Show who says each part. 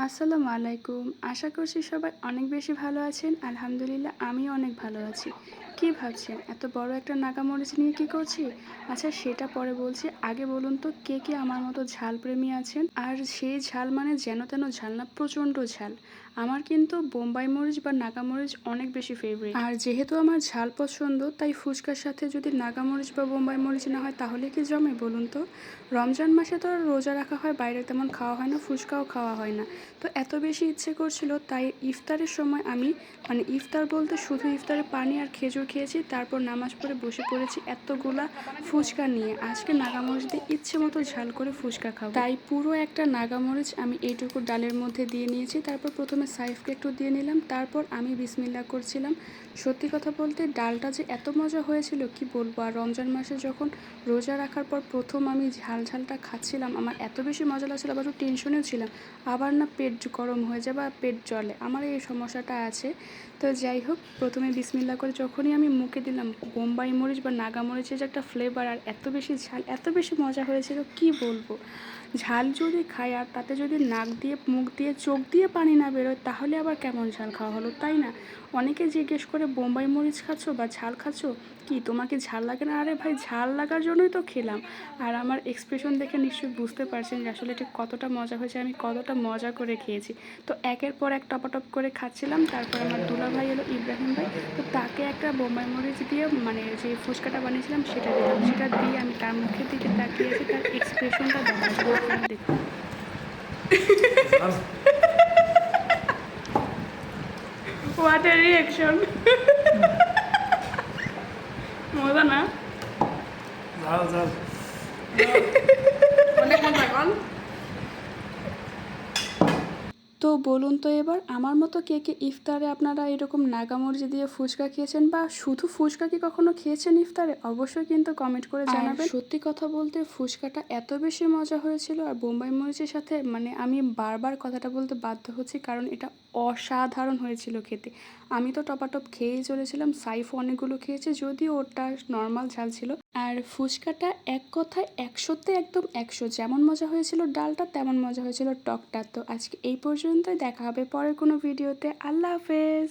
Speaker 1: আসসালামু আলাইকুম। আশা করছি সবাই অনেক বেশি ভালো আছেন। আলহামদুলিল্লাহ আমিও অনেক ভালো আছি। কি ভাবছেন এত বড় একটা নাগামরিচ নিয়ে কি করছি? আচ্ছা সেটা পরে বলছি। আগে বলুন তো কে আমার মতো ঝাল প্রেমী আছেন? আর সেই ঝাল মানে যেন তেন ঝাল না, প্রচণ্ড ঝাল। আমার কিন্তু বোম্বাই মরিচ বা নাগামরিচ অনেক বেশি ফেভারিট। আর যেহেতু আমার ঝাল পছন্দ তাই ফুচকার সাথে যদি নাগামরিচ বা বোম্বাই মরিচ না হয় তাহলে কি জমে বলুন তো? রমজান মাসে তো আর রোজা রাখা হয়, বাইরে তেমন খাওয়া হয় না, ফুচকাও খাওয়া হয় না। তো এত বেশি ইচ্ছে করছিল তাই ইফতারের সময় আমি ইফতার বলতে শুধু ইফতারে পানি আর খেজুর খেয়েছি, তারপর নামাজ পড়ে বসে পড়েছি এতগুলা ফুচকা নিয়ে। আজকে নাগামরিচ দিয়ে ইচ্ছে মতো ঝাল করে ফুচকা খাবো, তাই পুরো একটা নাগামরিচ আমি এইটুকু ডালের মধ্যে দিয়ে নিয়েছি। তারপর প্রথমে সাইফকে একটু দিয়ে নিলাম, তারপর আমি বিসমিল্লাহ করছিলাম। সত্যি কথা বলতে ডালটা যে এত মজা হয়েছিল কি বলবো। আর রমজান মাসে যখন রোজা রাখার পর প্রথম আমি ঝালটা খাচ্ছিলাম, আমার এত বেশি মজা লাগছিল, আবার একটু টেনশনেও ছিলাম আবার না পেট গরম হয়ে যায় বা পেট জ্বলে, আমার এই সমস্যাটা আছে। তো যাই হোক, প্রথমে বিসমিল্লা করে যখনই আমি মুখে দিলাম, বোম্বাই মরিচ বা নাগা মরিচের যে একটা ফ্লেভার আর এত বেশি ঝাল, এত বেশি মজা হয়েছিল কি বলবো। ঝাল যদি খাই আর তাতে যদি নাক দিয়ে, মুখ দিয়ে, চোখ দিয়ে পানি না বেরোয় তাহলে আবার কেমন ঝাল খাওয়া হলো, তাই না? অনেকে জিজ্ঞেস করে বোম্বাই মরিচ খাচ্ছো বা ঝাল খাচ্ছো, কি তোমার কি ঝাল লাগে না? আরে ভাই, ঝাল লাগার জন্যই তো খেলাম। আর আমার এক্সপ্রেশন দেখে নিশ্চয়ই বুঝতে পারছেন যে আসলে এটা কতটা মজা হয়েছে, আমি কতটা মজা করে খেয়েছি। তো একের পর এক টপাটপ করে খাচ্ছিলাম। তারপর আমার দুলাভাই এলো, ইব্রাহিম ভাই। তো তাকে একটা বোম্বাই মরিচ দিয়ে যে ফুচকাটা বানিয়েছিলাম সেটা দিলাম। সেটা দিয়ে আমি তার মুখের দিকে তাকিয়েছি, তার এক্সপ্রেশনটা দেখার জন্য। আপনারা দেখুন। What a reaction! মজা না? তো বলুন তো এবার, আমার মতো কে কে ইফতারে আপনারা এরকম নাগামরিচ দিয়ে ফুচকা খেয়েছেন, বা শুধু ফুচকা কি কখনো খেয়েছেন ইফতারে? অবশ্যই কিন্তু কমেন্ট করে জানাবেন। সত্যি কথা বলতে ফুচকাটা এত বেশি মজা হয়েছিল, আর বোম্বাই মরিচের সাথে আমি বারবার কথাটা বলতে বাধ্য হচ্ছি কারণ এটা অসাধারণ হয়েছিল খেতে। আমি তো টপাটপ খেয়েই চলেছিলাম, সাইফও অনেকগুলো খেয়েছে, যদিও ওটা নর্মাল ঝাল ছিল। আর ফুচকাটা এক কথায় ১০০-তে একদম ১০০। যেমন মজা হয়েছিল ডালটা, তেমন মজা হয়েছিল টকটা। তো আজকে এই পর্যন্তই, দেখা হবে পরের কোনো ভিডিওতে। আল্লাহ হাফেজ।